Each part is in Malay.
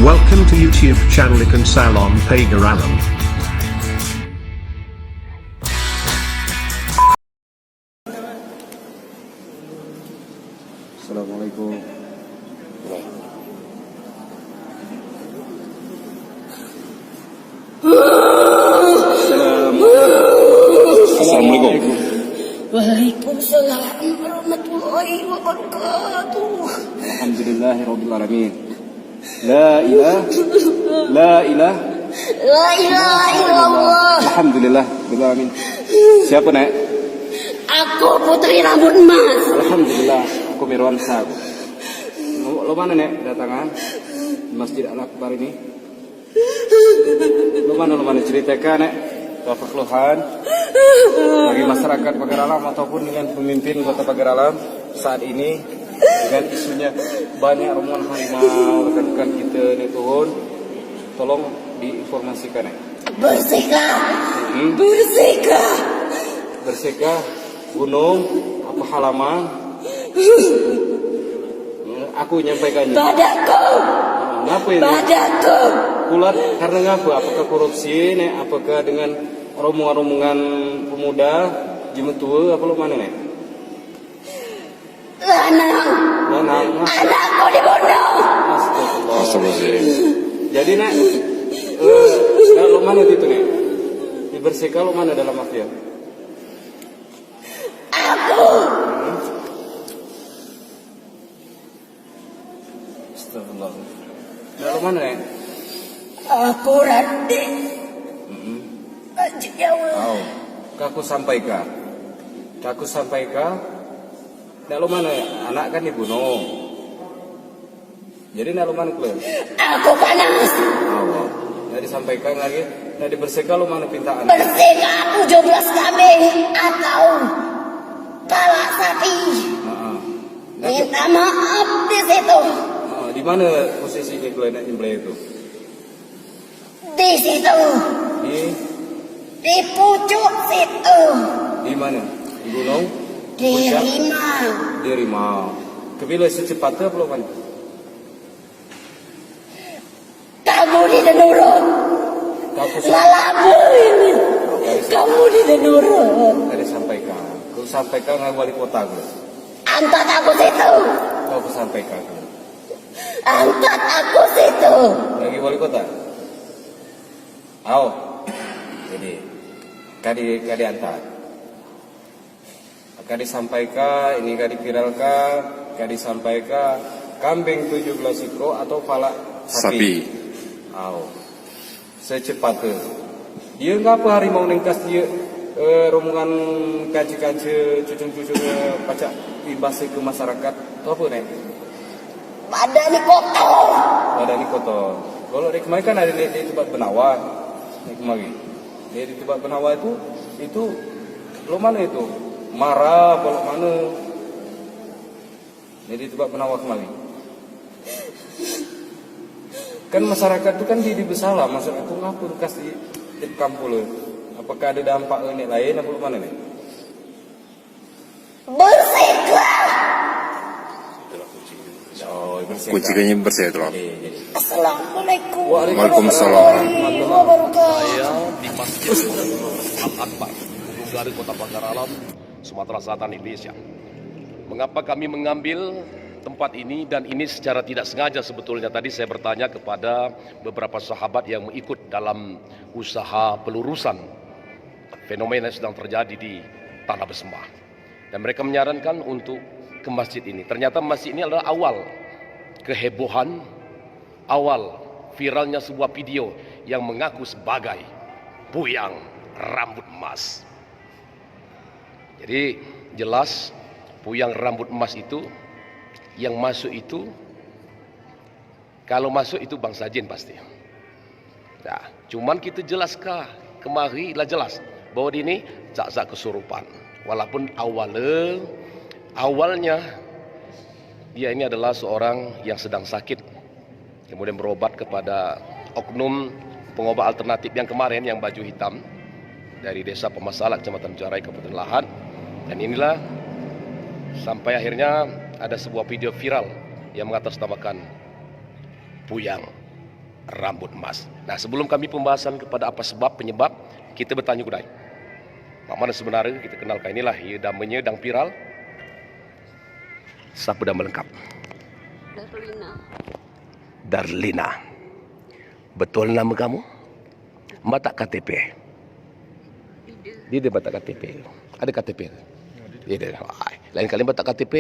Welcome to YouTube channel Ikan Salon Pagaralam. Assalamualaikum. Assalamualaikum. Waalaikumsalam warahmatullahi wabarakatuh. Alhamdulillahirabbil alamin. La ilaha illallah. Alhamdulillah rabbil alamin. Siapa, Nek? Aku Putri Rambut Emas. Alhamdulillah, aku Mirwan Sagu. Lo mana, Nek, datangan Masjid Al-Akbar ini? Lo mana ceritakan, Nek, apa keluhan bagi masyarakat Pagaralam ataupun dengan pemimpin kota Pagaralam saat ini dengan isunya banyak rombongan harimau, rekan-rekan kita ini turun, tolong diinformasikan, Nek. Bersihkah gunung apa halaman? Aku nyampaikannya. Padaku. Ngapa ini? Padaku. Kulat karena ngapa? Apakah korupsi, Nek? Apakah dengan rombongan pemuda jimat tua apa lo mana, Nek? Lanang. Anakku dibunuh. Astagfirullah. Jadi, Nek, lo mana itu, Nek? Dibersihkan lo mana dalam mafia? Aku. Astagfirullah. Lo mana, Nek? Aku Randi. Haji Jawa. Oh, kaku sampaikan. Nek lo mana? Anak kan dibunuh. Jadi nek lo mana kalian? Aku panas. Oh, nek disampaikan lagi. Nek dibersihkan lo mana pintaan? Bersihkan aku 17 kambing atau kalak sapi. Minta maaf di situ. Di mana posisi kalian nek nyembelih itu? Di situ. Di pucuk situ. Di mana? Di gunung? Di Rimau. Di Rimau. Kepilih secepatnya apa lo kan? Kamu di Denurun. Lalabu ini. Kamu di Denurun. Tadi sampaikan. Kau sampaikan dengan wali kota gue. Angkat aku situ. Kau sampaikan. Angkat aku situ. Lagi wali kota. Aw. Jadi kadi antar. Kadi sampaikan, ini kadi viralkan, kadi sampaikan kambing 17 ekor atau pala sapi. Aw. Secepatnya. Dia ngapa harimau nengkas dia rombongan kaji-kaji cucung-cucungnya pacak ibasi ke masyarakat. Itu apa, Nek? Badan ini kotor. Kalau di kemarin kan ada di tempat Benawa. Di kemarin. Di tempat Benawa itu lo mana itu? Marah kalau mana? Di tempat Benawa kemarin. Kan masyarakat itu kan di bersalah, masyarakat itu ngapa kasih di kampung lo? Apakah ada dampak ini lain apa mana, nih? Bersihkan. Oh, Kuncinya bersih itu. Assalamualaikum Waalaikumsalam. warahmatullahi wabarakatuh. Saya di Masjid Al-Akbar, Gunung Garu, Kota Pagaralam, Sumatera Selatan, Indonesia. Mengapa kami mengambil tempat ini, dan ini secara tidak sengaja sebetulnya tadi saya bertanya kepada beberapa sahabat yang mengikut dalam usaha pelurusan fenomena yang sedang terjadi di Tanah Besembah. Dan mereka menyarankan untuk ke masjid ini. Ternyata masjid ini adalah awal kehebohan, awal viralnya sebuah video yang mengaku sebagai Puyang Rambut Emas. Jadi jelas Puyang Rambut Emas itu yang masuk itu, kalau masuk itu bangsa jin pasti. Nah, cuman kita jelaskah kemari lah jelas bahwa ini zat-zat kesurupan. Walaupun awalnya dia ini adalah seorang yang sedang sakit, kemudian berobat kepada oknum pengobat alternatif yang kemarin yang baju hitam dari desa Pemasalak, Kecamatan Jarai, Kabupaten Lahat. Dan inilah sampai akhirnya ada sebuah video viral yang mengatasnamakan Puyang rambut emas. Nah, sebelum kami pembahasan kepada apa sebab penyebab, kita bertanya kudai. Mak mana sebenarnya kita kenalkan inilah ia damanya dang viral. Siapa nama lengkap? Darlina. Darlina. Betul nama kamu? Batak KTP. Dia batak KTP. Ada KTP. Dia ada. Lain kali batak KTP.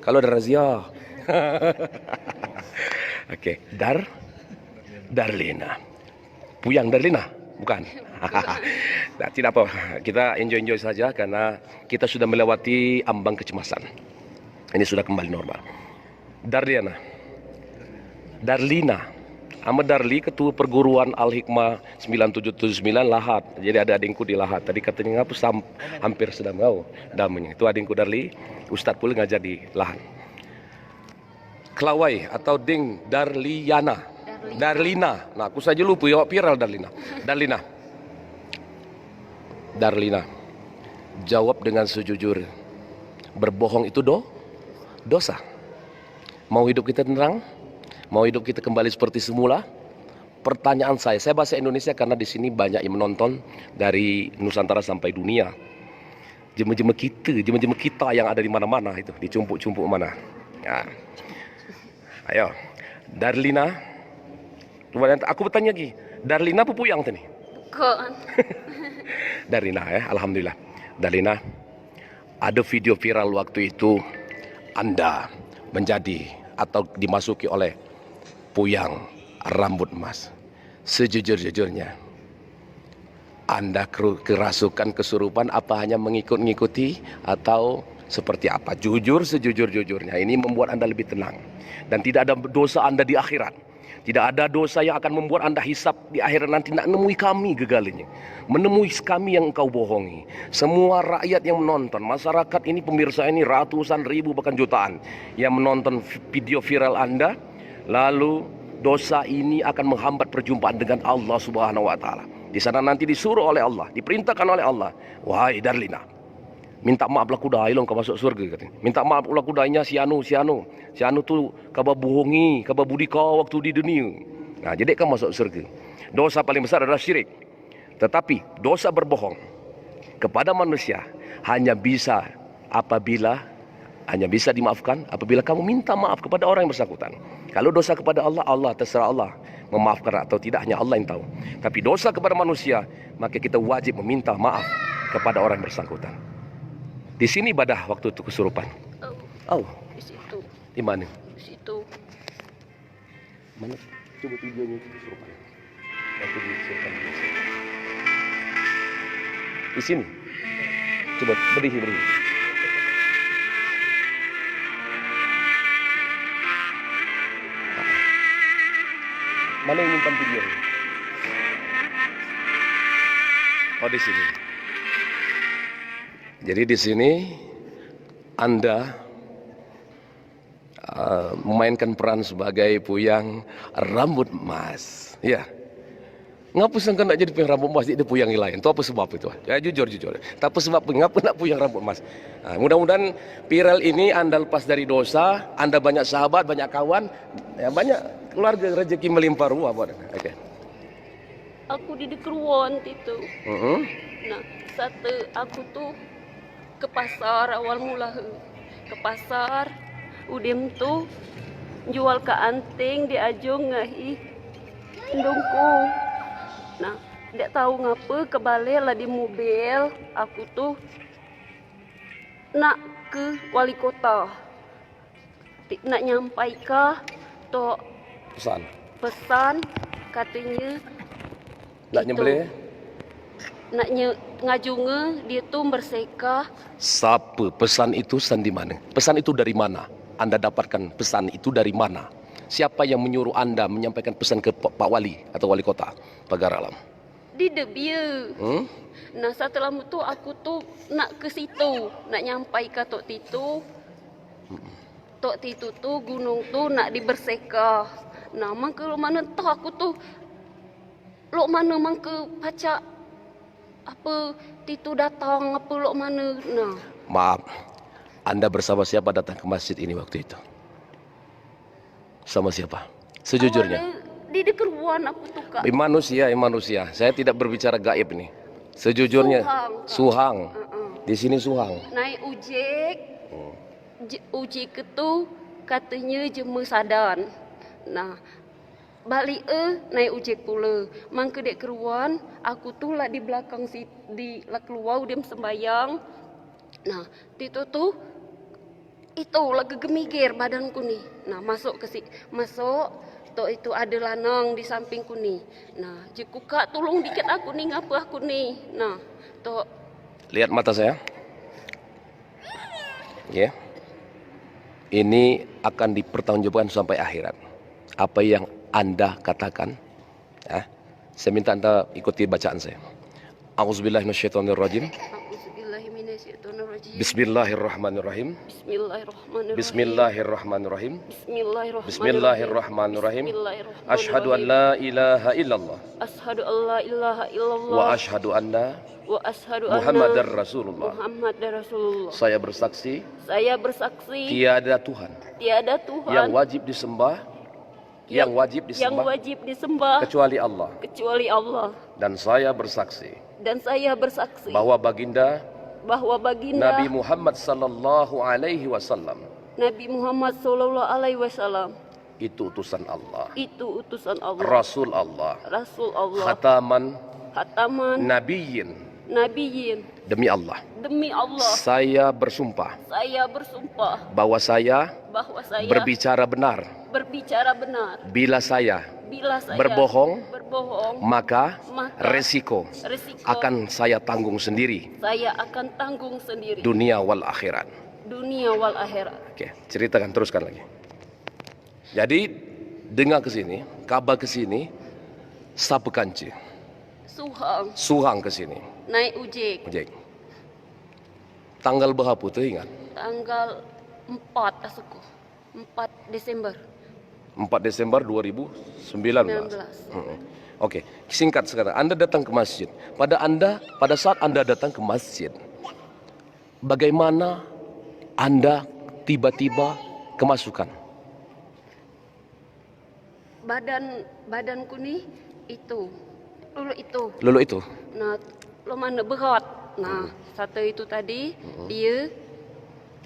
Kalau ada razia. Okey, Darlina. Puyang Darlina, bukan? Nah, tidak apa. Kita enjoy saja karena kita sudah melewati ambang kecemasan. Ini sudah kembali normal. Darlina. Ahmad Darli, Ketua Perguruan Al-Hikmah 9779 Lahat. Jadi ada adingku di Lahat. Tadi katanya ngapa hampir sedang kau damanya. Itu adingku Darli, Ustaz pula ngajar di Lahat. Kelawai atau Ding Darlina. Nah, aku saja lupa ya viral Darlina. Jawab dengan sejujur. Berbohong itu dosa. Mau hidup kita tenang? Mau hidup kita kembali seperti semula? Pertanyaan saya bahasa Indonesia karena di sini banyak yang menonton dari Nusantara sampai dunia. Jema-jema kita yang ada di mana-mana itu, di cumpuk-cumpuk mana. Ya. Ayo, Darlina. Aku bertanya lagi, Darlina apa Puyang tadi? Bukan. Darlina ya, alhamdulillah. Darlina, ada video viral waktu itu Anda menjadi atau dimasuki oleh Puyang rambut emas. Sejujur-jujurnya, Anda kerasukan kesurupan apa hanya mengikuti atau seperti apa? Jujur sejujur-jujurnya. Ini membuat Anda lebih tenang. Dan tidak ada dosa Anda di akhirat. Tidak ada dosa yang akan membuat Anda hisap di akhirat nanti nak menemui kami gegalinya. Menemui kami yang engkau bohongi. Semua rakyat yang menonton, masyarakat ini, pemirsa ini ratusan ribu bahkan jutaan yang menonton video viral Anda, lalu dosa ini akan menghambat perjumpaan dengan Allah Subhanahu wa taala. Di sana nanti disuruh oleh Allah, diperintahkan oleh Allah, wahai Darlina, minta maaf lah kudai long kau masuk surga katanya. Minta maaf ulah kudainya si anu tu kau bohongi, kau budi kau waktu di dunia. Nah, jadi kau masuk surga. Dosa paling besar adalah syirik. Tetapi dosa berbohong kepada manusia hanya bisa dimaafkan apabila kamu minta maaf kepada orang yang bersangkutan. Kalau dosa kepada Allah, terserah Allah memaafkan atau tidak, hanya Allah yang tahu. Tapi dosa kepada manusia, maka kita wajib meminta maaf kepada orang yang bersangkutan. Di sini ibadah waktu itu kesurupan. Oh, Di situ. di mana? Di situ. Mana? Coba videonya kesurupan. Waktu kesurupan. Di sini. Coba berdiri. Mana yang nyimpan video? Oh, di sini. Jadi di sini Anda memainkan peran sebagai Puyang rambut emas. Ya. Ngapa sangka nak jadi Puyang rambut emas dia Puyang yang lain? Itu apa sebab itu? Ya jujur. Tapi sebab ngapa nak Puyang rambut emas? Nah, mudah-mudahan viral ini Anda lepas dari dosa, Anda banyak sahabat, banyak kawan, ya banyak keluarga rezeki melimpah ruah buat. Okey. Aku di Keruan itu. Nah, satu aku tuh ke pasar awal mula. Ke pasar, udem tu jual ke anting di ajung ngahi ndongku. Nah, tidak tahu ngapa kebalik lah di mobil aku tuh nak ke wali kota. Nak nyampai ke to pesan katanya nak nyembelih. Nak ngajunge dia tu bersekah. Siapa pesan itu di mana? Pesan itu dari mana? Anda dapatkan pesan itu dari mana? Siapa yang menyuruh Anda menyampaikan pesan ke Pak Wali atau Wali Kota Pagar Alam? Di debia. Nah, setelah itu aku tu nak ke situ, nak nyampai ke Tok Titu. Tok Titu tu gunung tu nak dibersekah. Nah, mangke lo mana tahu aku tu lo mana mangke pacak apa Titu datang apa lo mana. Nah, maaf, Anda bersama siapa datang ke masjid ini waktu itu? Sama siapa? Sejujurnya. Awalnya di keruan aku tuh kak. Manusia. Saya tidak berbicara gaib nih. Sejujurnya Suhang. Di sini Suhang. Naik ujek. Ujek itu katanya jema sadan. Nah, balik naik ujek pula. Mang kedek keruan, aku tuh lah di belakang di lah keluar dia sembayang. Nah, itu tuh itu lagi gemigir badanku nih. Nah, masuk tok itu ada lanang di sampingku nih. Nah, jiku kak tolong dikit aku nih, ngapa aku nih. Nah, tok Lihat mata saya. Ya. Ini akan dipertanggungjawabkan sampai akhirat. Apa yang Anda katakan, ya. Saya minta Anda ikuti bacaan saya. A'udzubillahi minasyaitonirrajim. Bismillahirrahmanirrahim. Bismillahirrahmanirrahim. Bismillahirrahmanirrahim. Asyhadu an la ilaha illallah. Asyhadu an la ilaha illallah. Wa asyhadu anna Muhammadar Rasulullah. Saya bersaksi tiada Tuhan yang wajib disembah kecuali Allah. Dan saya bersaksi bahwa baginda Nabi Muhammad sallallahu alaihi wasallam itu utusan Allah. Rasul Allah. Khataman nabiyyin. Demi Allah. Saya bersumpah bahwa saya berbicara benar. Bila saya berbohong, maka resiko akan saya tanggung sendiri. Dunia wal akhirat. Oke, teruskan lagi. Jadi dengar ke sini, kabar ke sini, sapa kanci. Suhang ke sini. Naik ujek. Tanggal berapa tu ingat? Tanggal 4 asuku. 4 Desember. 4 Desember 2019. Okey, singkat sekarang. Anda datang ke masjid. Pada saat Anda datang ke masjid, bagaimana Anda tiba-tiba kemasukan? Badanku ni Lulu itu. Nah, lo mana berat. Nah, satu itu tadi dia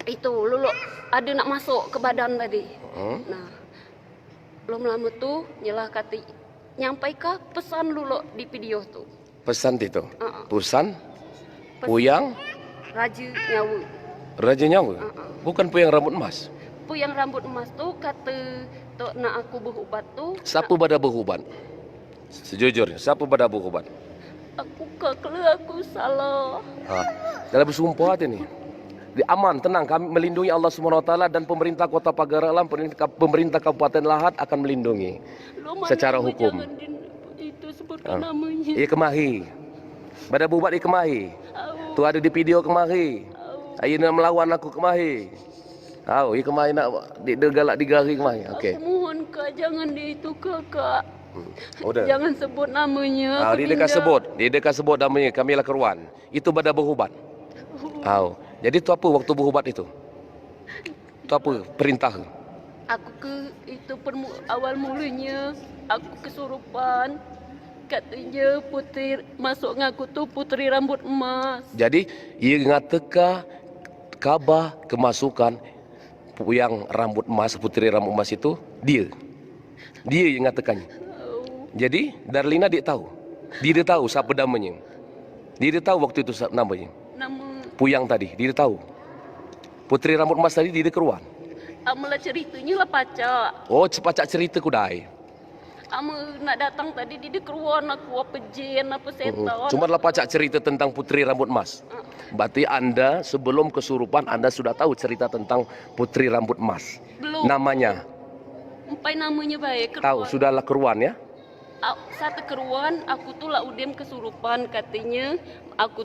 itu lulu ada nak masuk ke badan tadi. Nah, belum lama tu nyelah kata nyampaikan pesan lulu di video tu. Pesan itu. Pesan puyang Raja Nyawa. Bukan puyang rambut emas. Puyang rambut emas tu kata tok nak aku berubat tu. Siapa pada berubat? Sejujurnya, siapa pada berubat? Kalau aku salah. Dalam bersumpah ni. Aman, tenang, kami melindungi Allah SWT dan pemerintah Kota Pagar Alam, pemerintah Kabupaten Lahad akan melindungi secara hukum. Itu sebutkan namanya. Ia kemari. Pada bubat ia kemari. Tu ada di video kemari. Ia nak melawan aku kemari. Tahu, ia kemari nak galak digari kemari. Okey. Aku mohon kak, jangan dia itu kakak. Jangan sebut namanya. Dia dekat sebut namanya. Kamilah Keruan. Itu pada berubat. Tahu. Jadi tu apa waktu berubat itu? Tu apa perintah? Aku awal mulanya aku kesurupan. Katanya putri masuk ngaku tu putri rambut emas. Jadi ia ngatakan kabar kemasukan yang rambut emas, putri rambut emas itu dia yang ngatakannya. Jadi Darlina dia tahu. Dia tahu siapa namanya. Dia tahu waktu itu siapa namanya. Puyang tadi, dia tahu. Putri rambut emas tadi dia keruan. Amalah ceritanya lah pacak. Oh, pacak cerita kudai. Nak datang tadi dia keruan aku apa jin apa setan. Cuma lah pacak cerita tentang putri rambut emas. Berarti Anda sebelum kesurupan Anda sudah tahu cerita tentang putri rambut emas. Belum. Namanya. Sampai namanya baik. Tahu, sudahlah keruan ya. Satu keruan aku tuh lah udem kesurupan katanya aku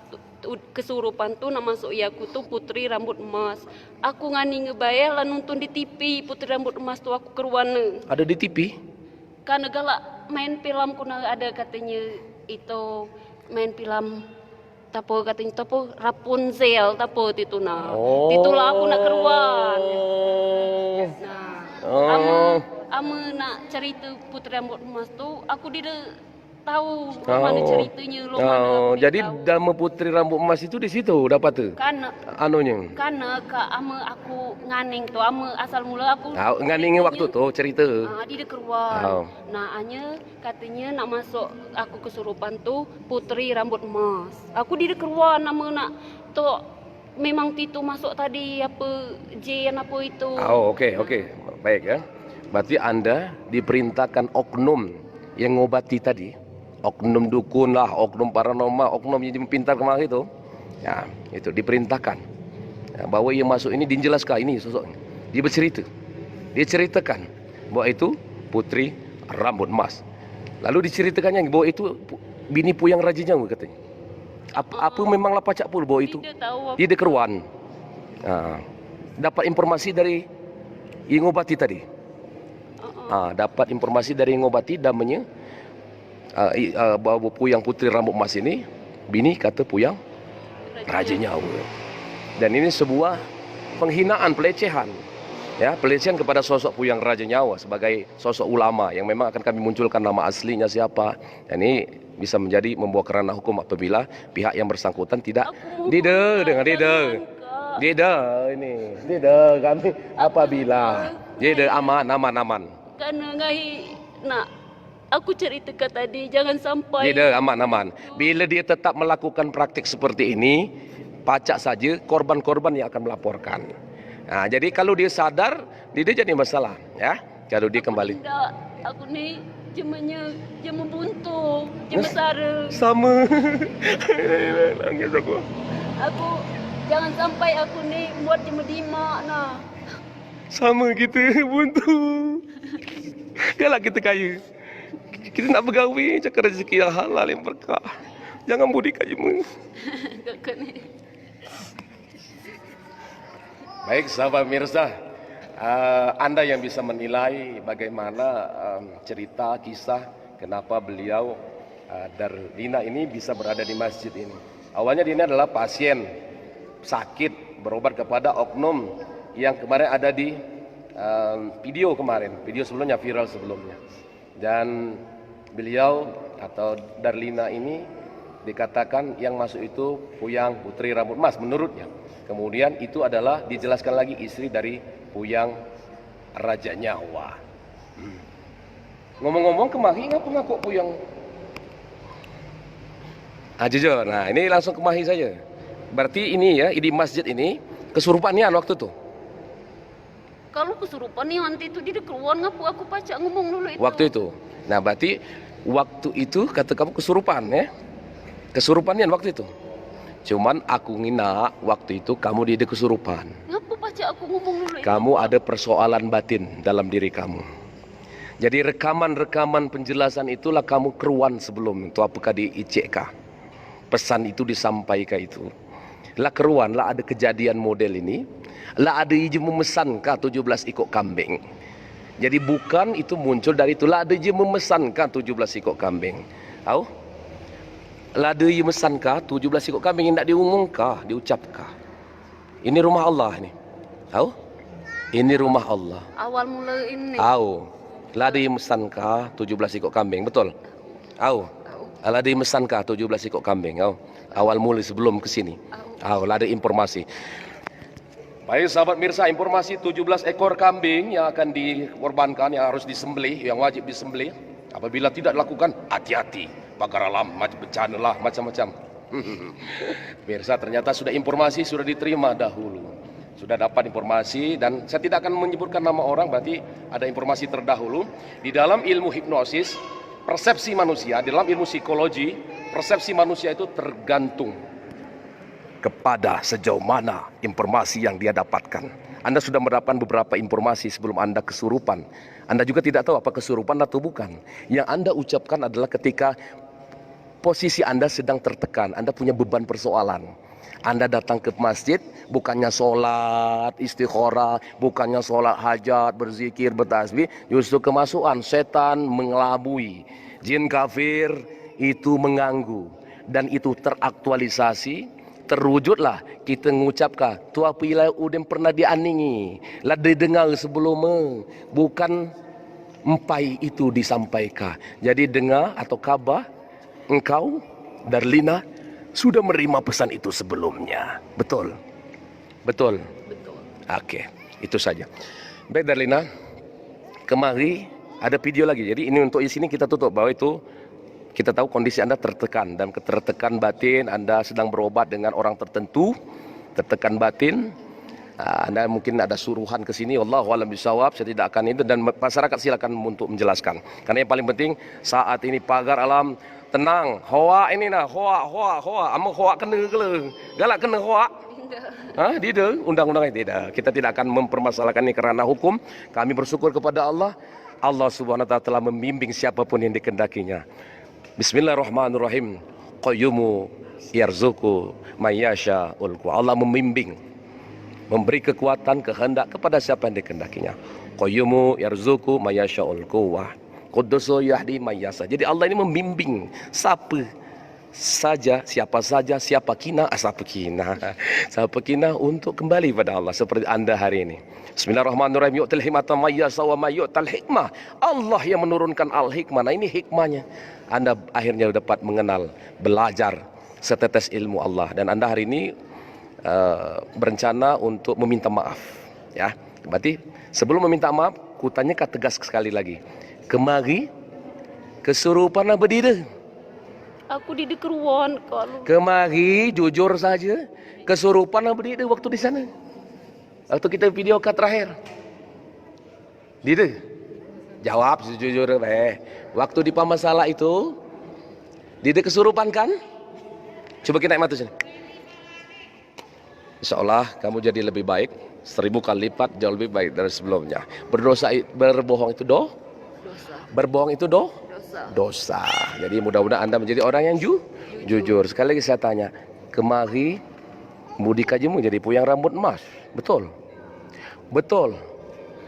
kesurupan tuh nama masuk aku tuh putri rambut emas. Aku ngani ngebayar lah nonton di TV putri rambut emas tuh aku keruan. Ada di TV? Karena galak main film kuna ada katanya itu main film tapo katanya tapo Rapunzel tapo itu nah. Itulah aku nak keruan. Nah. Ama nak nak cerita Putri Rambut Emas tu, aku tidak tahu mana ceritanya. Jadi Dharma Putri Rambut Emas itu di situ dapat tu. Anunya. Karena aku nganing tu, asal mula aku. Nganing waktu tu cerita. Dia keluar. Nah, katanya nak masuk aku kesurupan tu Putri Rambut Emas. Aku dia keluar nama nak tu memang Tito masuk tadi apa J apa itu. Okey. Baik ya. Berarti anda diperintahkan oknum yang ngobati tadi. Oknum dukun lah, oknum paranormal, oknum yang pintar kemarin itu. Ya, itu diperintahkan. Ya, bahwa yang masuk ini dijelaskan ini sosoknya. Dia bercerita. Dia ceritakan bahwa itu Putri Rambut Emas. Lalu diceritakannya bahwa itu bini Puyang Raja Nyawa katanya. Apa memanglah pacak pul bahwa itu? Tidak keruan. Dapat informasi dari yang ngobati tadi. Dapat informasi dari yang ngobati namanya bahwa Puyang Putri Rambut Emas ini bini kata Puyang Raja Nyawa. Dan ini sebuah penghinaan, pelecehan. Ya, pelecehan kepada sosok Puyang Raja Nyawa sebagai sosok ulama yang memang akan kami munculkan nama aslinya siapa. Dan ini bisa menjadi membawa kerana hukum apabila pihak yang bersangkutan tidak kami apabila aman. Karena nak aku ceritakan tadi, jangan sampai. Aman. Bila dia tetap melakukan praktik seperti ini, pacak saja korban-korban yang akan melaporkan. Jadi kalau dia sadar, dia jadi masalah. Ya, kalau dia kembali. Tidak, aku ni cuma buntu, cuma sara. Sama. Nangis aku. Aku jangan sampai aku ni buat cuma dimak nah. Sama kita buntu. Kalau kita kaya. Kita nak bergawi, cakap rezeki yang halal yang berkah. Jangan budi kajima. Baik sahabat Mirza, anda yang bisa menilai bagaimana cerita, kisah, kenapa beliau Darlina ini bisa berada di masjid ini. Awalnya Dina adalah pasien sakit, berobat kepada oknum yang kemarin ada di video sebelumnya, viral sebelumnya. Dan beliau atau Darlina ini dikatakan yang masuk itu Puyang Putri Rambut Emas menurutnya. Kemudian itu adalah dijelaskan lagi istri dari Puyang Raja Nyawa. Ngomong-ngomong kemahi ngapa ngaku Puyang? Jujur. Nah, ini langsung kemahi saja. Berarti ini ya, di masjid ini kesurupannya waktu itu. Kalau kesurupan nih nanti itu dia keluar ngapu aku pacak ngomong dulu itu. Waktu itu. Nah, berarti waktu itu kata kamu kesurupan ya. Kesurupannya waktu itu. Cuman aku ngina waktu itu kamu di kesurupan. Ngapa pacak aku ngomong dulu itu? Kamu ada persoalan batin dalam diri kamu. Jadi rekaman-rekaman penjelasan itulah kamu keruan sebelum itu apakah di ICK. Pesan itu disampaikan itu. Lah keruan lah ada kejadian model ini. Lah ada izin memesankah 17 ekor kambing. Jadi bukan itu muncul dari itu. Lah ada izin memesankah 17 ekor kambing. Tahu? Lada ia mesankah 17 ekor kambing yang tak diumumkah, diucapkah. Ini rumah Allah ni. Tahu? Ini rumah Allah. Awal mula ini. Tahu. Lada ia mesankah 17 ekor kambing, betul? Tahu. Lada ia mesankah 17 ekor kambing, tahu? Awal mula sebelum ke sini. Tahu, lada informasi. Baik sahabat Mirza, informasi 17 ekor kambing yang akan dikorbankan, yang harus disembelih, yang wajib disembelih. Apabila tidak dilakukan, hati-hati. Pagar alam, bencana lah, macam-macam. Mirza, ternyata sudah informasi sudah diterima dahulu. Sudah dapat informasi dan saya tidak akan menyebutkan nama orang, berarti ada informasi terdahulu. Di dalam ilmu hipnosis, persepsi manusia, di dalam ilmu psikologi, persepsi manusia itu tergantung kepada sejauh mana informasi yang dia dapatkan. Anda sudah mendapatkan beberapa informasi sebelum Anda kesurupan. Anda juga tidak tahu apa kesurupan atau bukan. Yang Anda ucapkan adalah ketika posisi Anda sedang tertekan. Anda punya beban persoalan. Anda datang ke masjid, bukannya sholat, istikharah, bukannya sholat hajat, berzikir, bertasbih. Justru kemasukan setan mengelabui. Jin kafir itu mengganggu. Dan itu teraktualisasi. Terwujudlah kita mengucapkan tu apabila udin pernah dianingi lah didengar sebelum bukan empai itu disampaikan. Jadi dengar atau khabar engkau Darlina sudah menerima pesan itu sebelumnya. Betul? Betul? Betul. Okey, itu saja. Baik Darlina, kemari ada video lagi. Jadi ini untuk di sini kita tutup bahwa itu kita tahu kondisi Anda tertekan dan ketertekan batin, Anda sedang berobat dengan orang tertentu, tertekan batin. Anda mungkin ada suruhan ke sini, wallahu a'lam bishawab, saya tidak akan itu, dan masyarakat silakan untuk menjelaskan. Karena yang paling penting saat ini pagar alam tenang. Hoa ini nah, hoa. Amang hoa kena ke le? Galak kena hoa? Tidak. Undang-undang tidak. Kita tidak akan mempermasalahkan ini kerana hukum. Kami bersyukur kepada Allah. Allah Subhanahu wa taala telah membimbing siapapun yang dikendakinya. Bismillahirrahmanirrahim. Qayyumu yarzuqu mayyasha ulku. Allah membimbing, memberi kekuatan, kehendak kepada siapa yang dikendakinya. Qayyumu yarzuqu mayyasha'ul quwwah. Quddusu yahdi mayyasa. Jadi Allah ini membimbing siapa kina untuk kembali pada Allah seperti Anda hari ini. Bismillahirrahmanirrahim. Yu'til hikmata mayyasa wa mayyu'tal hikmah. Allah yang menurunkan al-hikmah. Nah ini hikmahnya. Anda akhirnya dapat mengenal, belajar setetes ilmu Allah, dan Anda hari ini berencana untuk meminta maaf, ya. Berarti sebelum meminta maaf, kutanyakan tegas sekali lagi. Kemari kesurupan apa dia? Aku di keruan kalau. Kemari jujur saja, kesurupan apa dia waktu di sana? Waktu kita video kat terakhir. Dia jawab sejujur waktu di pamasalah itu dia kesurupan kan? Coba kita naik mata sini. InsyaAllah kamu jadi lebih baik 1000 kali lipat, jauh lebih baik dari sebelumnya. Berbohong itu dosa. Berbohong itu dosa. Jadi mudah-mudahan Anda menjadi orang yang jujur. Sekali lagi saya tanya, kemari Budi kajimu jadi puyang rambut emas, betul? Betul.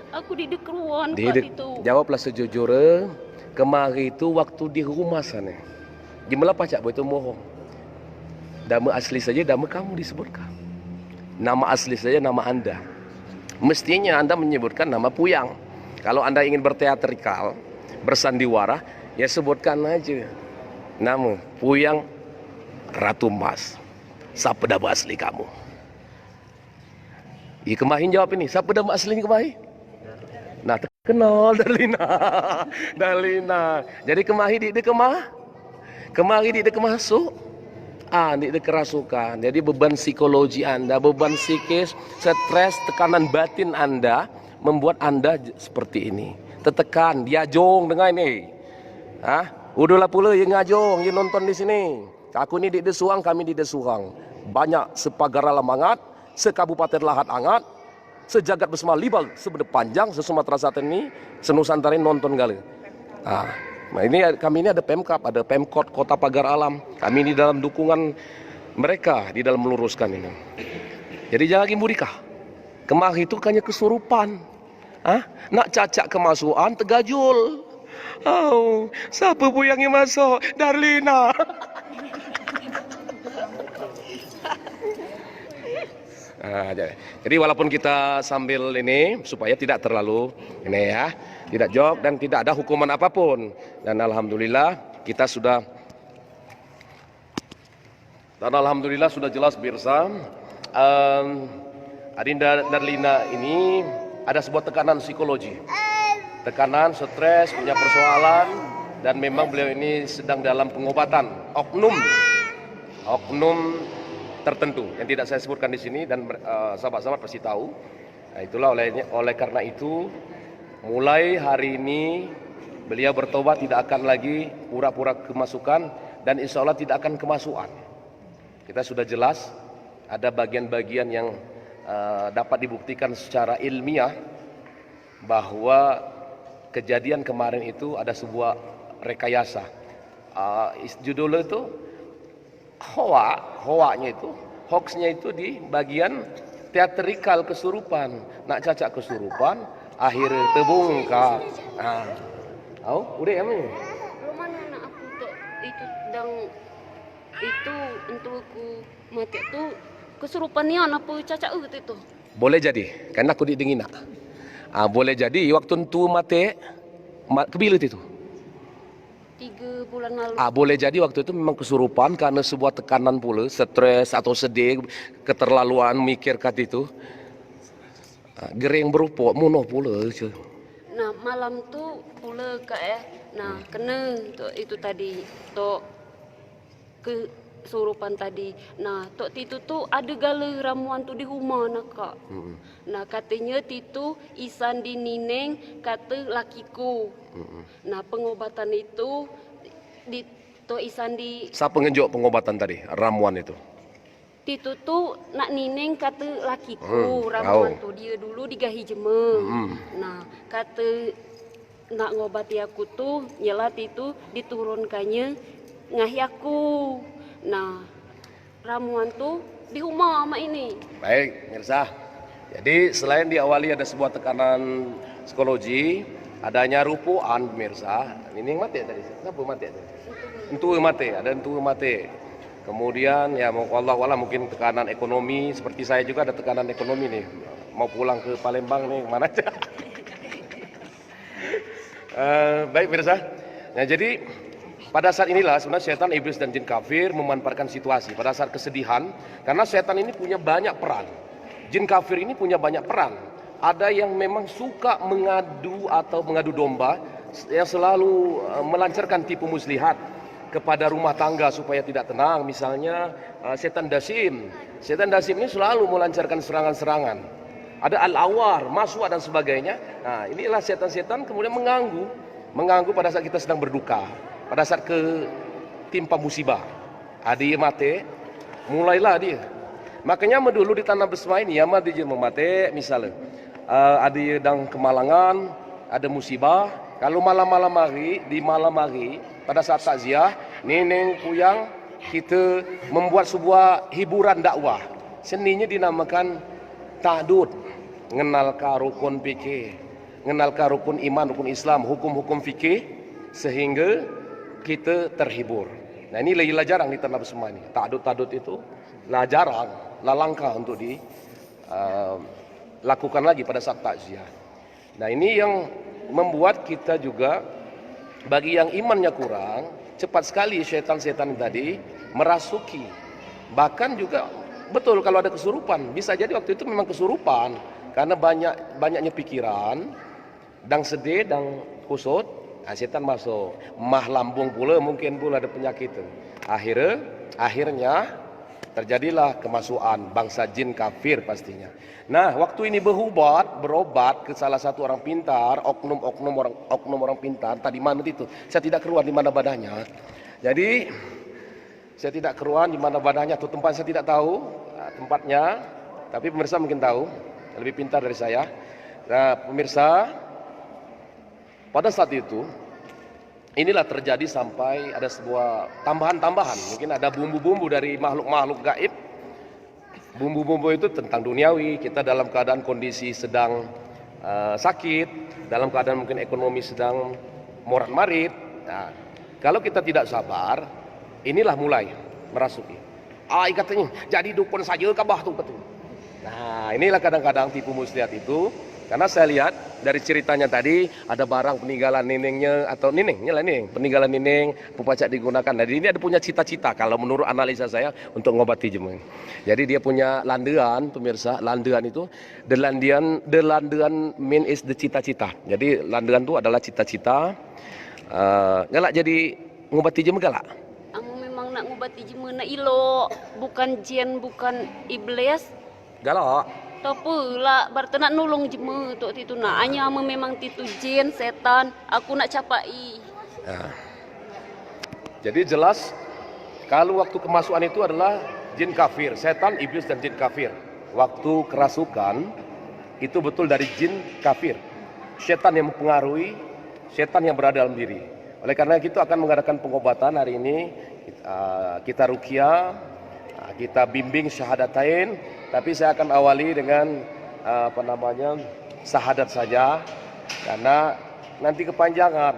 Aku di keruan itu. Jawablah sejujurnya. Kemari itu waktu di rumah sana. Gimana pacak itu bohong? Nama asli saja nama kamu disebutkan. Nama asli saja nama Anda. Mestinya Anda menyebutkan nama Puyang. Kalau Anda ingin berteatrikal, bersandiwara, ya sebutkan aja nama Puyang Ratu Mas. Siapa nama asli kamu? Ya kemahin jawab ini. Siapa nama asli kemahin? Nah, terkenal Darlina. Jadi kemahin di kemari di kemasuk. Di kerasukan. Jadi beban psikologi Anda, beban psikis, stres, tekanan batin Anda membuat Anda seperti ini. Tertekan, diajong dengan ini. Udahlah pula yang ngajong, yang nonton di sini. Aku ni di Desuang, kami di Desuang. Banyak sepagar alam hangat, sekabupaten Lahat hangat, sejagat bersama libal, sebeda panjang, se-Sumatera Selatan ini, senusantara nonton kali. Nah ini kami ini ada Pemkap, ada Pemkot Kota Pagar Alam. Kami ini dalam dukungan mereka di dalam meluruskan ini. Jadi jangan lagi murikah. Kemari itu hanya kesurupan. Nak cacak kemasukan tegajul. Siapa Puyang yang masuk? Darlina. Jadi walaupun kita sambil ini supaya tidak terlalu ini ya, tidak jok dan tidak ada hukuman apapun, dan alhamdulillah kita sudah jelas Birsa. Adinda Darlina ini ada sebuah tekanan psikologi, tekanan, stres, punya persoalan, dan memang beliau ini sedang dalam pengobatan oknum tertentu yang tidak saya sebutkan di sini, dan sahabat-sahabat pasti tahu. Nah, itulah oleh karena itu mulai hari ini beliau bertobat, tidak akan lagi pura-pura kemasukan, dan insya Allah tidak akan kemasukan. Kita sudah jelas ada bagian-bagian yang dapat dibuktikan secara ilmiah bahwa kejadian kemarin itu ada sebuah rekayasa. Judulnya itu hoaknya itu, hoaxnya itu di bagian teatrikal kesurupan. Nak cacak kesurupan, akhirnya terbongkar. Udah ya mi? Mana nak aku tu itu dang itu untuk aku mati tu kesurupan ni apa cacak itu. Boleh jadi, karena aku didengin nak. Boleh jadi waktu tu mati Kebilut itu? 3 bulan lalu. Boleh jadi waktu itu memang kesurupan karena sebuah tekanan pula, stres atau sedih, keterlaluan mikir kat itu. Gering berupok, munoh pula. Nah, malam tu pula kak ya. Nah, kena itu tadi, tok kesurupan tadi. Nah, tok Titu tu ada gala ramuan tu di rumah nak kak. Nah, katanya Titu isan di Nineng kata lakiku. Nah, pengobatan itu di tok isan di Siapa ngejuk pengobatan tadi, ramuan itu? Titu tu nak Nineng kata lakiku ramuan tu dia dulu digahi jema. Nah, kata nak ngobati aku tu nyelat itu diturunkannya ngahi aku. Nah, ramuan tu di rumah mak ini. Baik, Mirsa. Jadi selain diawali ada sebuah tekanan psikologi, adanya rupuan, Mirsa. Ini yang mati tadi. Kenapa mati tadi? Entu mati, ada entu mati. Kemudian ya Allah mungkin tekanan ekonomi, seperti saya juga ada tekanan ekonomi nih. Mau pulang ke Palembang nih, mana aja. Baik Mirsa. Nah, jadi pada saat inilah sebenarnya setan, iblis dan jin kafir memanfaatkan situasi pada saat kesedihan, karena setan ini punya banyak peran. Jin kafir ini punya banyak peran. Ada yang memang suka mengadu atau mengadu domba, yang selalu melancarkan tipu muslihat kepada rumah tangga supaya tidak tenang. Misalnya setan dasim. Setan dasim ini selalu melancarkan serangan-serangan. Ada al-awar, masuk dan sebagainya. Nah, inilah setan-setan kemudian mengganggu pada saat kita sedang berduka. Pada saat ketimpa musibah, dia mati, mulailah dia. Makanya dulu di tanah Besma ini, ya dia memati, misalnya ada yang kemalangan, ada musibah. Kalau malam-malam hari, di malam hari, pada saat takziah, nenek kuyang kita membuat sebuah hiburan dakwah. Seninya dinamakan ta'dud, ngenalka rukun fikih, ngenalka rukun iman, rukun Islam, hukum-hukum fikih, sehingga kita terhibur. Nah, ini lagi jarang di tanah Besma ini. Ta'dud itu lah jarang, lah langka untuk dilakukan lagi pada saat takziah. Nah, ini yang membuat kita juga, bagi yang imannya kurang, cepat sekali setan-setan tadi merasuki. Bahkan juga betul kalau ada kesurupan, bisa jadi waktu itu memang kesurupan karena banyaknya pikiran, dan sedih, dan kusut. Nah, setan masuk, mah lambung pula mungkin pula ada penyakit itu. Akhirnya terjadilah kemasukan bangsa jin kafir pastinya. Nah, waktu ini berobat ke salah satu orang pintar, oknum orang pintar. Tadi mana itu? Saya tidak keruan di mana badannya. Jadi saya tidak keruan di mana badannya atau tempat saya tidak tahu tempatnya. Tapi pemirsa mungkin tahu, lebih pintar dari saya. Nah, pemirsa, pada saat itu, inilah terjadi sampai ada sebuah tambahan-tambahan. Mungkin ada bumbu-bumbu dari makhluk-makhluk gaib. Bumbu-bumbu itu tentang duniawi. Kita dalam keadaan kondisi sedang sakit, dalam keadaan mungkin ekonomi sedang morat-marit. Nah, kalau kita tidak sabar, inilah mulai merasuki. Katanya, jadi dukun saja kabah tuh betul. Nah, inilah kadang-kadang tipu muslihat itu. Karena saya lihat dari ceritanya tadi ada barang peninggalan nenengnya atau peninggalan neneng pupacak digunakan. Jadi ini ada punya cita-cita kalau menurut analisa saya untuk ngobati jemeng. Jadi dia punya landean, pemirsa. Landean itu the landean mean is the cita-cita. Jadi landean itu adalah cita-cita. Galak jadi ngobati jemeng galak. Kamu memang nak ngobati jemeng nak ilo, bukan jin, bukan iblis. Galak. Tapi lah, berarti nak nolong jema tok Titu nak. Hanya memang Titu jin, setan, aku nak capai. Nah, jadi jelas kalau waktu kemasukan itu adalah jin kafir, setan, iblis dan jin kafir. Waktu kerasukan itu betul dari jin kafir. Setan yang mempengaruhi, setan yang berada dalam diri. Oleh karena itu akan mengadakan pengobatan hari ini. Kita ruqyah, kita bimbing syahadatain. Tapi saya akan awali dengan syahadat saja, karena nanti kepanjangan,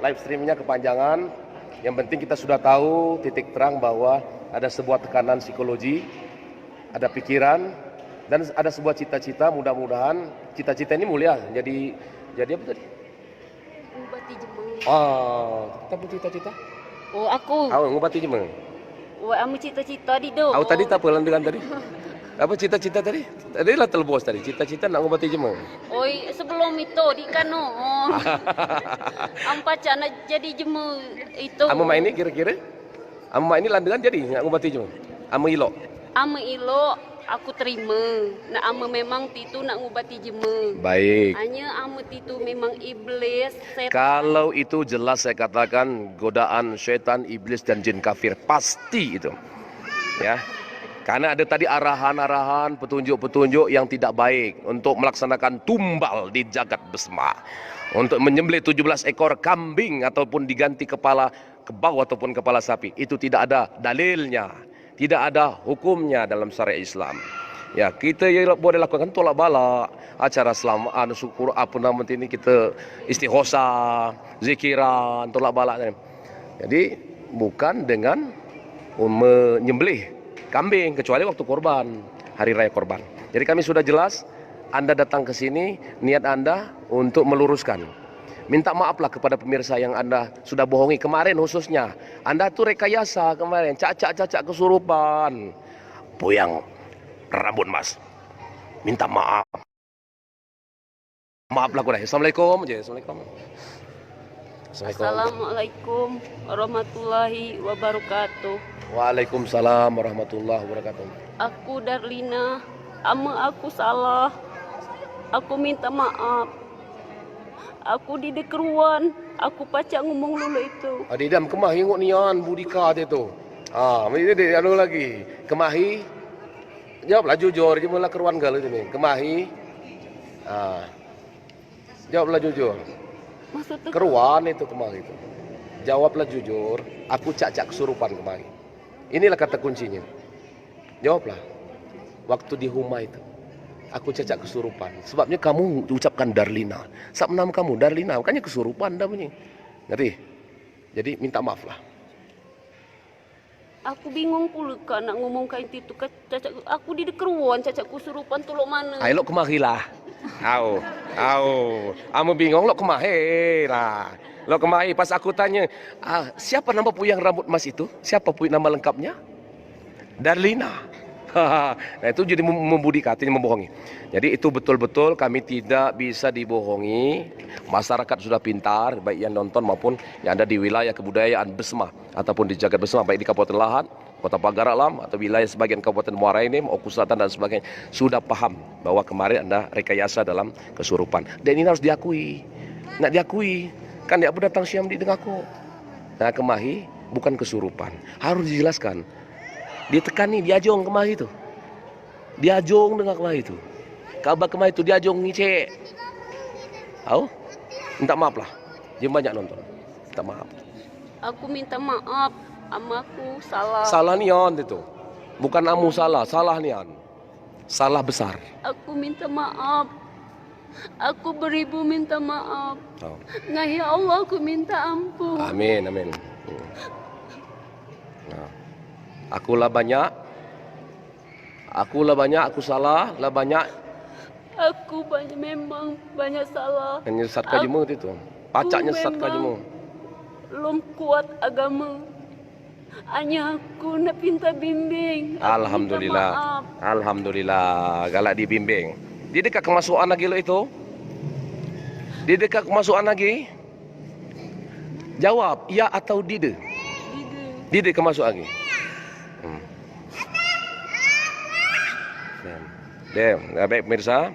live streamingnya kepanjangan. Yang penting kita sudah tahu titik terang bahwa ada sebuah tekanan psikologi, ada pikiran, dan ada sebuah cita-cita. Mudah-mudahan cita-cita ini mulia. Jadi apa tadi? ngubati jema. Tapi cita-cita? Oh, aku. Awak ngubati jema. Wah, amu cita-cita di do. Awak tadi tak apa lanjutan tadi? Apa cita-cita tadi? Tadi lah telbos tadi. Cita-cita nak ngubati jema. Oi, sebelum itu di kano. Ampaca nak jadi jema itu. Amu main ni kira-kira? Amu main ni lanjutan jadi nak ngubati jema. Amu ilok. Amu ilok, aku terima. Nak amu memang titu nak ngubati jema. Baik. Hanya amu titu memang iblis, setan. Kalau itu jelas saya katakan godaan syaitan, iblis dan jin kafir pasti itu. Ya. Karena ada tadi arahan-arahan, petunjuk-petunjuk yang tidak baik untuk melaksanakan tumbal di jagat besma. Untuk menyembelih 17 ekor kambing ataupun diganti kepala kebau ataupun kepala sapi. Itu tidak ada dalilnya. Tidak ada hukumnya dalam syariat Islam. Ya, kita yang boleh lakukan tolak bala, acara selamat, syukur apa nama ini kita istighosa, zikiran, tolak bala. Jadi bukan dengan menyembelih kambing kecuali waktu korban, hari raya korban. Jadi kami sudah jelas, Anda datang ke sini, niat Anda untuk meluruskan. Minta maaflah kepada pemirsa yang Anda sudah bohongi kemarin khususnya. Anda tuh rekayasa kemarin, cacak kesurupan. Boyang rambut mas. Minta maaf. Maaflah kuda. Assalamualaikum. Assalamualaikum. Assalamualaikum warahmatullahi wabarakatuh. Waalaikumsalam warahmatullahi wabarakatuh. Aku Darlina, aku salah. Aku minta maaf. Aku di dekeruan, aku pacak ngomong dulu itu. Adik dam kemahi ngok nian budika tu. Ini dia anu lagi. Kemahi. Jawablah jujur, je mula keruan gal ni. Kemahi. Jawablah jujur. Maksudnya Keruan itu kemahi itu. Jawablah jujur, aku cacak kesurupan kemahi. Inilah kata kuncinya. Jawablah. Waktu di Huma itu. Aku cacak kesurupan. Sebabnya kamu ucapkan Darlina. Sebab nama kamu Darlina, makanya kesurupan dah bunyi. Ngerti? Jadi minta maaf lah. aku bingung pula kan nak ngomong kain itu cacak aku di dekeruan cacak kesurupan tu lok mana. Ai lok kemari lah. Au. Amu bingung lok kemari lah. Lok kemari pas aku tanya, siapa nama puyang rambut emas itu? Siapa puyang nama lengkapnya? Darlina. Nah, itu jadi membudi katanya membohongi. Jadi itu betul-betul kami tidak bisa dibohongi. Masyarakat sudah pintar, baik yang nonton maupun yang ada di wilayah kebudayaan Besma ataupun di Jagat Besma, baik di Kabupaten Lahat, Kota Pagar Alam atau wilayah sebagian Kabupaten Muara Enim, Oku Selatan dan sebagainya sudah paham bahwa kemarin ada rekayasa dalam kesurupan. Dan ini harus diakui. Nak diakui. Kan dia datang siam di dengaku. Nah, kemahi bukan kesurupan. Harus dijelaskan. Dia tekani, dia ajong kemahi itu. Dia ajong dengan kemahi itu. Kabar kemahi itu dia ajong ngicek. Tahu? Minta maaf lah. Dia banyak nonton. Minta maaf. Aku minta maaf. Amaku salah. Salah nian itu. Bukan amu salah, salah nian. Salah besar. Aku minta maaf. Aku beribu minta maaf. Oh. Nah, ya Allah, aku minta ampun. Amin, amin. Nah. Akulah banyak, aku salah, lah banyak. Aku memang banyak salah. Menyesat kajemu itu, pacak nyesat kajemu. Belum kuat agama. Hanya aku nak pinta bimbing. Alhamdulillah, alhamdulillah, galak dibimbing. Di dekat kemasukan lagi lo itu, di dekat kemasukan lagi. Jawab, ya atau tidak? Tidak kemasukan lagi. Baik pemirsa,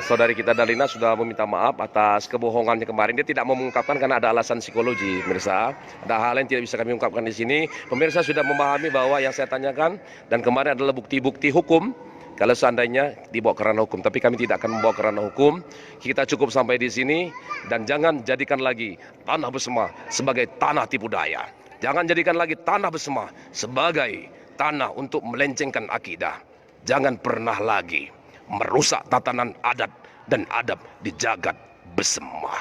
saudari kita Darlina sudah meminta maaf atas kebohongannya kemarin. Dia tidak mau mengungkapkan karena ada alasan psikologi, pemirsa. Ada hal yang tidak bisa kami ungkapkan di sini. Pemirsa sudah memahami bahwa yang saya tanyakan dan kemarin adalah bukti-bukti hukum. Kalau seandainya dibawa ke ranah hukum, tapi kami tidak akan membawa ke ranah hukum. Kita cukup sampai di sini dan jangan jadikan lagi tanah Besma sebagai tanah tipu daya. Jangan jadikan lagi tanah Besma sebagai tanah untuk melencengkan akidah. Jangan pernah lagi merusak tatanan adat dan adab di Jagat Besma.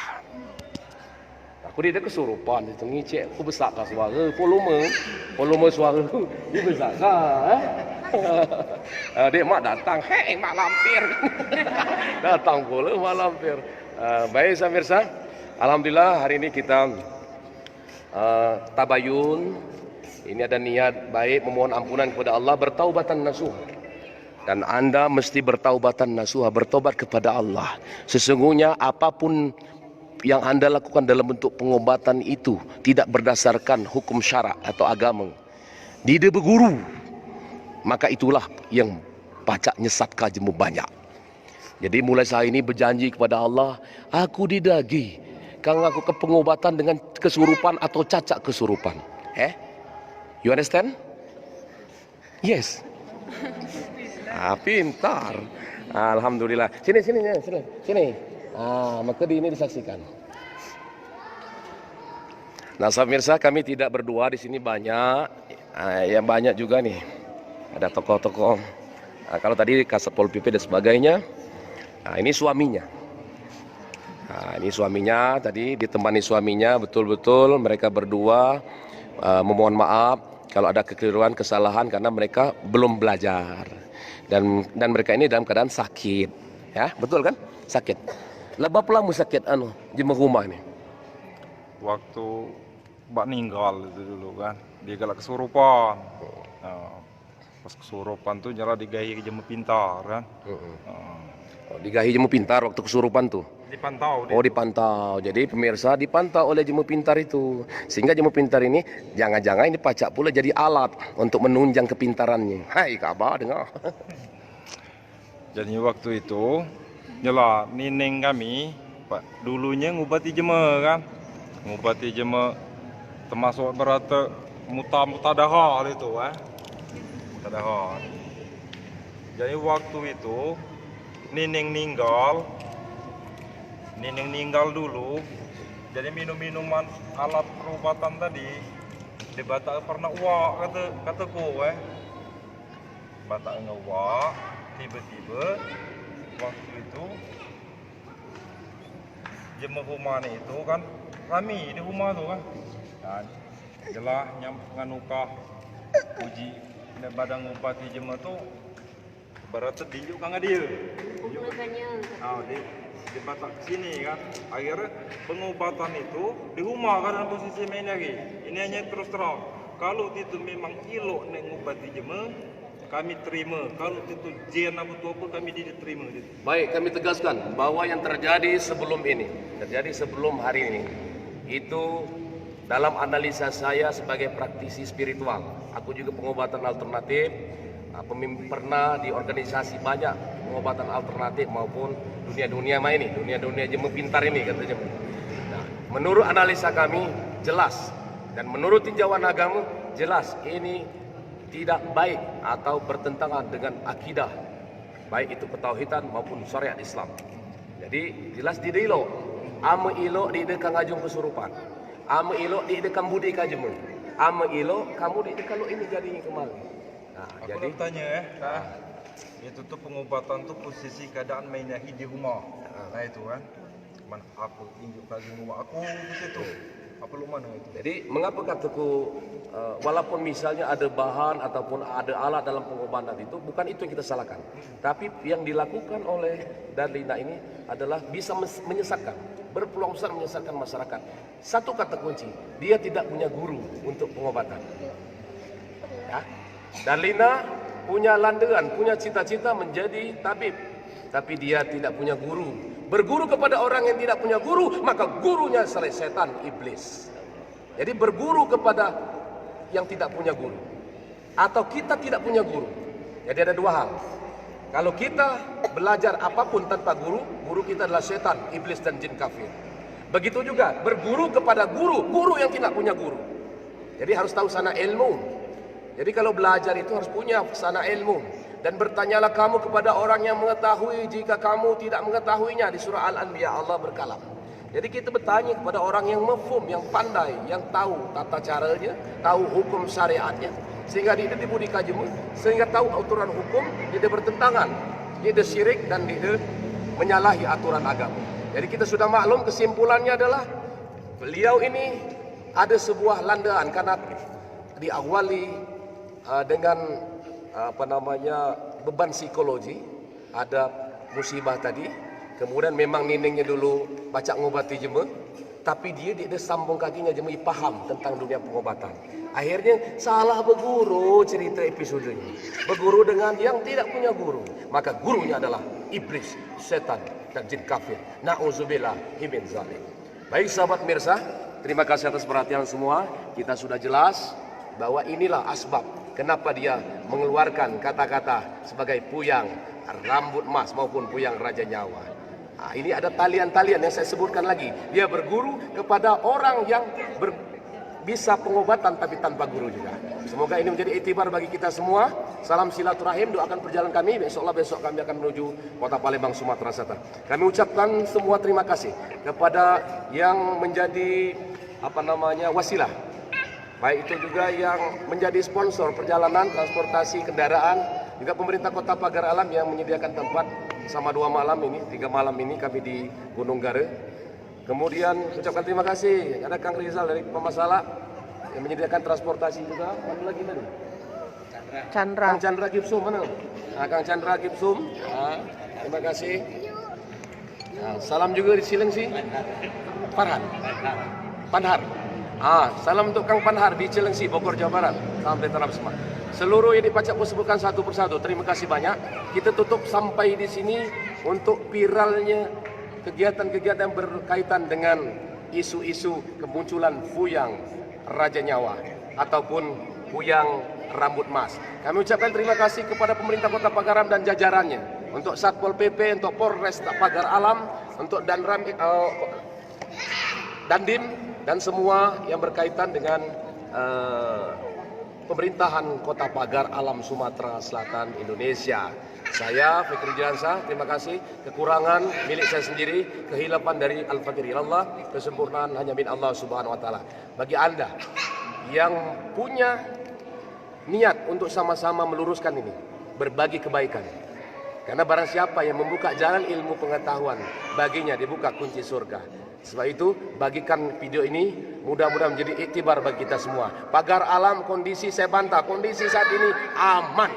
Aku dia kesurupan itu ngicek, aku besarkah suara, volume suara dia besarkah? Dia mak datang, mak lampir. Datang pula mak lampir. Baik pemirsa, Alhamdulillah hari ini kita tabayun. Ini ada niat baik memohon ampunan kepada Allah, bertaubatan nasuh. Dan Anda mesti bertaubatan nasuha, bertobat kepada Allah. Sesungguhnya apapun yang Anda lakukan dalam bentuk pengobatan itu tidak berdasarkan hukum syarak atau agama, tidak berguru, maka itulah yang pacak nyesat kajemu banyak. Jadi mulai saya ini berjanji kepada Allah, aku didagi kang aku ke pengobatan dengan kesurupan atau cacat kesurupan. You understand? Yes. Pintar. Alhamdulillah. Sini. Maka ini disaksikan. Nah, pemirsa, kami tidak berdua di sini banyak. Yang banyak juga nih. Ada tokoh-tokoh. Kalau tadi Kasatpol PP dan sebagainya. Ini suaminya. Ini suaminya tadi ditemani suaminya, betul-betul mereka berdua memohon maaf kalau ada kekeliruan, kesalahan karena mereka belum belajar dan mereka ini dalam keadaan sakit, ya betul kan? Sakit. Lebah pula sakit jemaah rumah ini. Waktu Mbak ninggal itu dulu kan, dia galak kesurupan. Pas kesurupan tuh nyala digahi jemaah pintar kan. Digahi jemu pintar waktu kesurupan tuh. Dipantau. Dipantau. Jadi pemirsa dipantau oleh jemu pintar itu. Sehingga jemu pintar ini jangan-jangan ini pacak pula jadi alat untuk menunjang kepintarannya. Hai kabar dengar. Jadi waktu itu nyala nining kami Pak dulunya ngubati jemaah kan. Ngubati jemaah termasuk berata mutadahar itu mutadahar. Jadi waktu itu Nining ninggal dulu. Jadi minuman alat perobatan tadi di Batak pernah uak kataku Batak ngewak. Tiba-tiba waktu itu jemaah rumah itu kan kami di rumah tuh kan. Dan jelas nganukah uji badan ngupati jemaah tuh barat tinjuk kang dia. Di Batak sini kan. Akhirnya pengobatan itu di rumah kan dalam posisi main lagi. Ini hanya terus terang. Kalau itu memang elok nek ngobati jemaah, kami terima. Kalau itu jen apa tu apa kami tidak terima. Baik, kami tegaskan bahwa yang terjadi sebelum ini, terjadi sebelum hari ini, itu dalam analisa saya sebagai praktisi spiritual. Aku juga pengobatan alternatif. Pemimpin pernah di organisasi banyak pengobatan alternatif maupun dunia-dunia main ini, dunia-dunia jemaah pintar ini katanya. Nah, menurut analisa kami jelas dan menurut tinjauan agama jelas ini tidak baik atau bertentangan dengan akidah baik itu ketauhidan maupun syariat Islam. Jadi jelas di dilo, ame ilo di dekat ngajung kesurupan, ame ilo di dekat budi kajemu, ame ilo kamu di dekat kalau ini jadi kemarin. Nah, aku jadi tanya itu tuh pengobatan tuh posisi keadaan mainnya di rumah. Nah itu kan, mana aku injuk lagi rumah aku di situ. Apa lu mana itu? Jadi mengapa kataku walaupun misalnya ada bahan ataupun ada alat dalam pengobatan itu bukan itu yang kita salahkan. Tapi yang dilakukan oleh Darlina ini adalah bisa menyesatkan, berpeluang besar menyesatkan masyarakat. Satu kata kunci, dia tidak punya guru untuk pengobatan. Ya. Darlina punya landasan, punya cita-cita menjadi tabib, tapi dia tidak punya guru. Berguru kepada orang yang tidak punya guru, maka gurunya setan, iblis. Jadi berguru kepada yang tidak punya guru, atau kita tidak punya guru. Jadi ada dua hal. Kalau kita belajar apapun tanpa guru, guru kita adalah setan, iblis dan jin kafir. Begitu juga berguru kepada guru yang tidak punya guru. Jadi harus tahu sana ilmu. Jadi kalau belajar itu harus punya sana ilmu. Dan bertanyalah kamu kepada orang yang mengetahui jika kamu tidak mengetahuinya. Di surah Al-Anbiya Allah berkalam. Jadi kita bertanya kepada orang yang mafhum, yang pandai, yang tahu tata caranya, tahu hukum syariatnya. Sehingga dia dibudi kajimu, sehingga tahu aturan hukum, dia bertentangan. Dia syirik dan dia menyalahi aturan agama. Jadi kita sudah maklum kesimpulannya adalah beliau ini ada sebuah landaan karena diawali dengan beban psikologi, ada musibah tadi, kemudian memang niningnya dulu baca ngobati jemaah, Tapi dia tidak sambung kakinya jemui paham tentang dunia pengobatan. Akhirnya salah berguru cerita episodenya. Berguru dengan yang tidak punya guru. Maka gurunya adalah iblis, setan, dan jin kafir. Na'udzubillah min zalik. Baik sahabat mirsa, terima kasih atas perhatian semua. Kita sudah jelas bahwa inilah asbab kenapa dia mengeluarkan kata-kata sebagai puyang rambut emas maupun puyang raja nyawa. Nah, ini ada talian-talian yang saya sebutkan lagi. Dia berguru kepada orang yang bisa pengobatan tapi tanpa guru juga. Semoga ini menjadi iktibar bagi kita semua. Salam silaturahim, doakan perjalanan kami. Insyaallah besok kami akan menuju Kota Palembang, Sumatera Selatan. Kami ucapkan semua terima kasih kepada yang menjadi wasilah. Baik itu juga yang menjadi sponsor perjalanan transportasi kendaraan, juga pemerintah Kota Pagar Alam yang menyediakan tempat sama 2 malam ini, 3 malam ini kami di Gunung Gare. Kemudian ucapkan terima kasih ada Kang Rizal dari Pemasalak yang menyediakan transportasi juga. Mana lagi tadi? Kang Chandra Gipsum mana? Nah, Kang Chandra Gipsum. Nah, terima kasih. Nah, salam juga di Cilengsi. Panhar. Salam untuk Kang Panhar di Cilengsi, Bogor, Jawa Barat. Salam veteran semua. Seluruh yang dipacak aku sebutkan satu persatu. Terima kasih banyak. Kita tutup sampai di sini untuk viralnya kegiatan-kegiatan yang berkaitan dengan isu-isu kemunculan puyang raja nyawa ataupun puyang rambut emas. Kami ucapkan terima kasih kepada pemerintah Kota Pagar Alam dan jajarannya, untuk Satpol PP, untuk Polres Pagar Alam, untuk Dandim, dan semua yang berkaitan dengan pemerintahan Kota Pagar Alam Sumatera Selatan Indonesia. Saya Fikri Jansa, terima kasih. Kekurangan milik saya sendiri, kehilapan dari Al-Fakir ilallah, kesempurnaan hanya min Allah Subhanahu wa taala. Bagi Anda yang punya niat untuk sama-sama meluruskan ini, berbagi kebaikan. Karena barang siapa yang membuka jalan ilmu pengetahuan, baginya dibuka kunci surga. Sebab itu, bagikan video ini, mudah-mudahan menjadi iktibar bagi kita semua. Pagar Alam kondisi saya bantah, kondisi saat ini aman.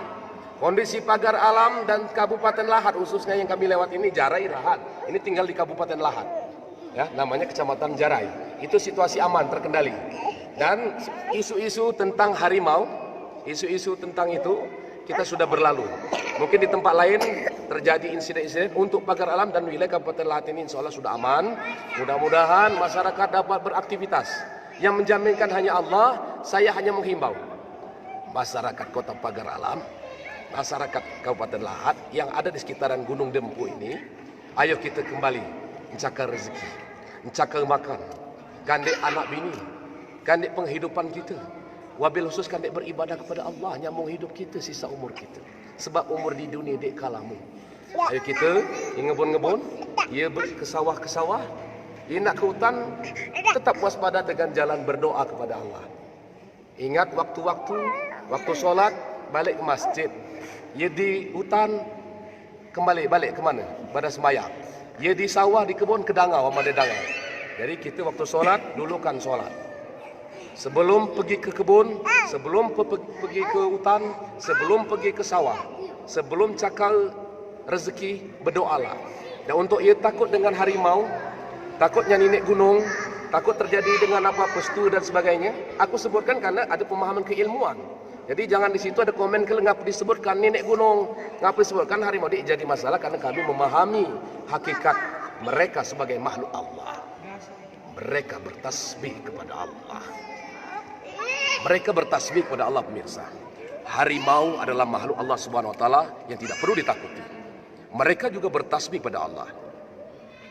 Kondisi Pagar Alam dan Kabupaten Lahat, khususnya yang kami lewat ini, Jarai Lahat. Ini tinggal di Kabupaten Lahat, ya, namanya Kecamatan Jarai. Itu situasi aman, terkendali. Dan isu-isu tentang harimau, isu-isu tentang itu, kita sudah berlalu. Mungkin di tempat lain terjadi insiden-insiden. Untuk Pagar Alam dan wilayah Kabupaten Lahat ini insya Allah sudah aman. Mudah-mudahan masyarakat dapat beraktivitas. Yang menjaminkan hanya Allah. Saya hanya menghimbau masyarakat Kota Pagar Alam, masyarakat Kabupaten Lahat yang ada di sekitaran Gunung Dempu ini, ayo kita kembali mencakar rezeki, mencakar makan, gandek anak bini, gandek penghidupan kita. Wabil khusus kan dek beribadah kepada Allah, nyambung hidup kita sisa umur kita. Sebab umur di dunia dek kalamu. Ayo kita ngebun-ngebun, ia ke sawah-ke-sawah, ia nak ke hutan, tetap waspada dengan jalan berdoa kepada Allah. Ingat waktu-waktu, waktu solat, balik ke masjid. Ia di hutan, kembali balik ke mana? Pada sembahyang. Ia di sawah, di kebun, ke dangau, sama dangau. Jadi kita waktu solat, dulukan solat. Sebelum pergi ke kebun, sebelum pergi ke hutan, sebelum pergi ke sawah, sebelum cakar rezeki, berdoalah. Dan untuk ia takut dengan harimau, takutnya nenek gunung, takut terjadi dengan apa pestu dan sebagainya, aku sebutkan karena ada pemahaman keilmuan. Jadi jangan di situ ada komen ngapa disebutkan nenek gunung, ngapa disebutkan harimau. Dia jadi masalah karena kami memahami hakikat mereka sebagai makhluk Allah. Mereka bertasbih kepada Allah. Mereka bertasbih kepada Allah, pemirsa. Harimau adalah makhluk Allah Subhanahu wa taala yang tidak perlu ditakuti. Mereka juga bertasbih kepada Allah.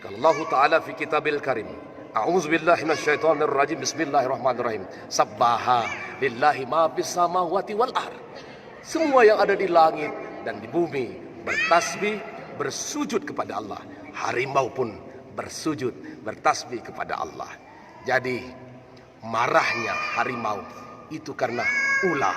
Kalau Allah Ta'ala fi kitabil karim, a'udzubillahi minasyaitonir rajim, bismillahirrahmanirrahim. Sabbaha lillahi ma fis samawati wal ard. Semua yang ada di langit dan di bumi bertasbih, bersujud kepada Allah. Harimau pun bersujud, bertasbih kepada Allah. Jadi marahnya harimau itu karena ulah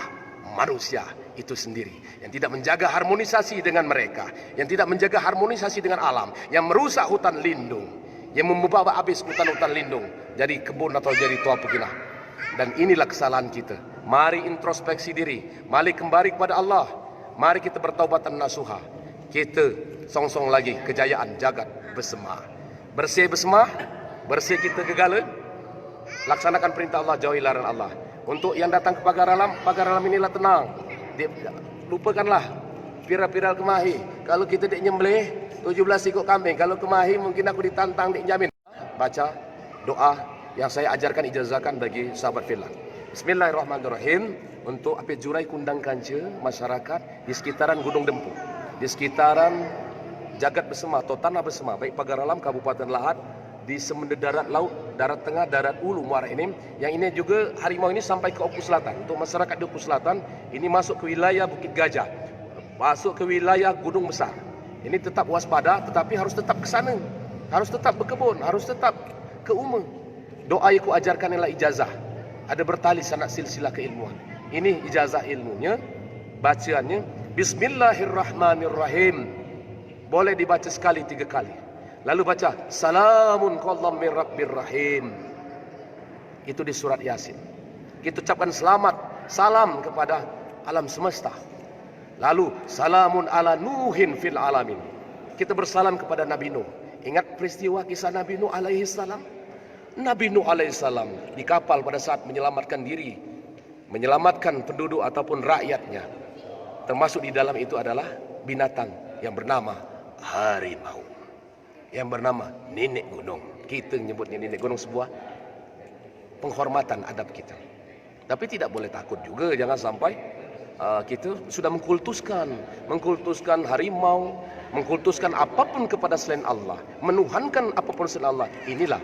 manusia itu sendiri yang tidak menjaga harmonisasi dengan mereka, yang tidak menjaga harmonisasi dengan alam, yang merusak hutan lindung, yang membawa habis hutan-hutan lindung jadi kebun atau jadi tua pekinah. Dan inilah kesalahan kita. Mari introspeksi diri, mari kembali kepada Allah, mari kita bertaubat dan nasuha. Kita songsong lagi kejayaan jagat bersama, bersih bersama, Bersih kita gegala. Laksanakan perintah Allah, jauhi larangan Allah. Untuk yang datang ke pagar alam inilah tenang. Lupakanlah viral kemahi. Kalau kita dik nyembelih 17 ekor kambing, kalau kemahi mungkin aku ditantang dik jamin. Baca doa yang saya ajarkan ijazahkan bagi sahabat fillah. Bismillahirrahmanirrahim. Untuk api jurai kundang kanca masyarakat di sekitaran Gunung Dempu, di sekitaran jagat bersama atau tanah bersama, baik pagar alam Kabupaten Lahad, di semenda darat laut, darat tengah, darat ulu Muara Enim. Yang ini juga harimau ini sampai ke Oku Selatan. Untuk masyarakat di Oku Selatan, ini masuk ke wilayah Bukit Gajah, masuk ke wilayah Gunung Besar. Ini tetap waspada, tetapi harus tetap ke sana, harus tetap berkebun, harus tetap ke Uma. Doa yang ku ajarkan ialah ijazah. Ada bertali sanad silsilah keilmuan. Ini ijazah ilmunya, bacaannya Bismillahirrahmanirrahim. Boleh dibaca sekali 3 kali. Lalu baca Salamun qawlam min rabbir rahim. Itu di surat Yasin. Kita ucapkan selamat, salam kepada alam semesta. Lalu Salamun ala Nuhin fil alamin. Kita bersalam kepada Nabi Nuh. Ingat peristiwa kisah Nabi Nuh alaihi salam? Nabi Nuh alaihi salam di kapal pada saat menyelamatkan diri, menyelamatkan penduduk ataupun rakyatnya. Termasuk di dalam itu adalah binatang yang bernama harimau, yang bernama nenek gunung. Kita menyebutnya nenek gunung, sebuah penghormatan adab kita. Tapi tidak boleh takut juga, jangan sampai kita sudah mengkultuskan harimau, mengkultuskan apapun kepada selain Allah, menuhankan apapun selain Allah. Inilah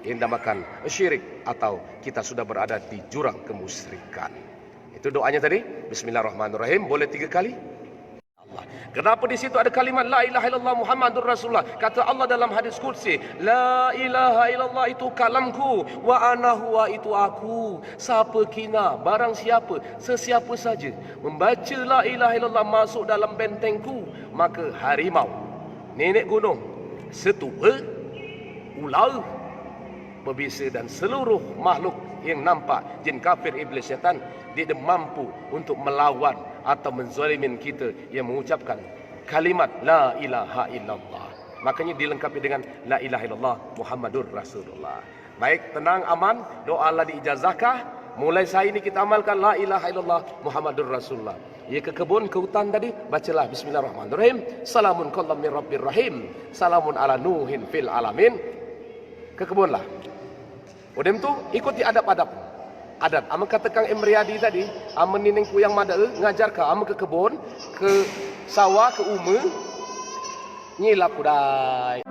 yang dinamakan syirik, atau kita sudah berada di jurang kemusyrikan. Itu doanya tadi. Bismillahirrahmanirrahim. Boleh 3 kali. Allah. Kenapa di situ ada kalimat La ilaha illallah Muhammadur Rasulullah? Kata Allah dalam hadis qudsi, La ilaha illallah itu kalamku, wa ana huwa itu aku. Siapa kina, barang siapa, sesiapa saja membaca La ilaha illallah masuk dalam bentengku, maka harimau, nenek gunung, setua, ular, berbisa dan seluruh makhluk yang nampak, jin, kafir, iblis, syaitan, dia mampu untuk melawan atau menzalimin kita yang mengucapkan kalimat La ilaha illallah. Makanya dilengkapi dengan La ilaha illallah Muhammadur Rasulullah. Baik, tenang, aman, doa Allah diijazahkah? Mulai saya ini kita amalkan La ilaha illallah Muhammadur Rasulullah. Ya, ke kebun, ke hutan tadi, bacalah Bismillahirrahmanirrahim. Salamun qawlam min rabbir rahim. Salamun ala Nuhin fil alamin. Ke kebunlah. Udem tu ikuti adab-adab. Adat. Ama kata Kang Emriadi tadi, ama ninengku yang mada ngajar ka ama ke kebun, ke sawah, ke uma, nyilap kudai.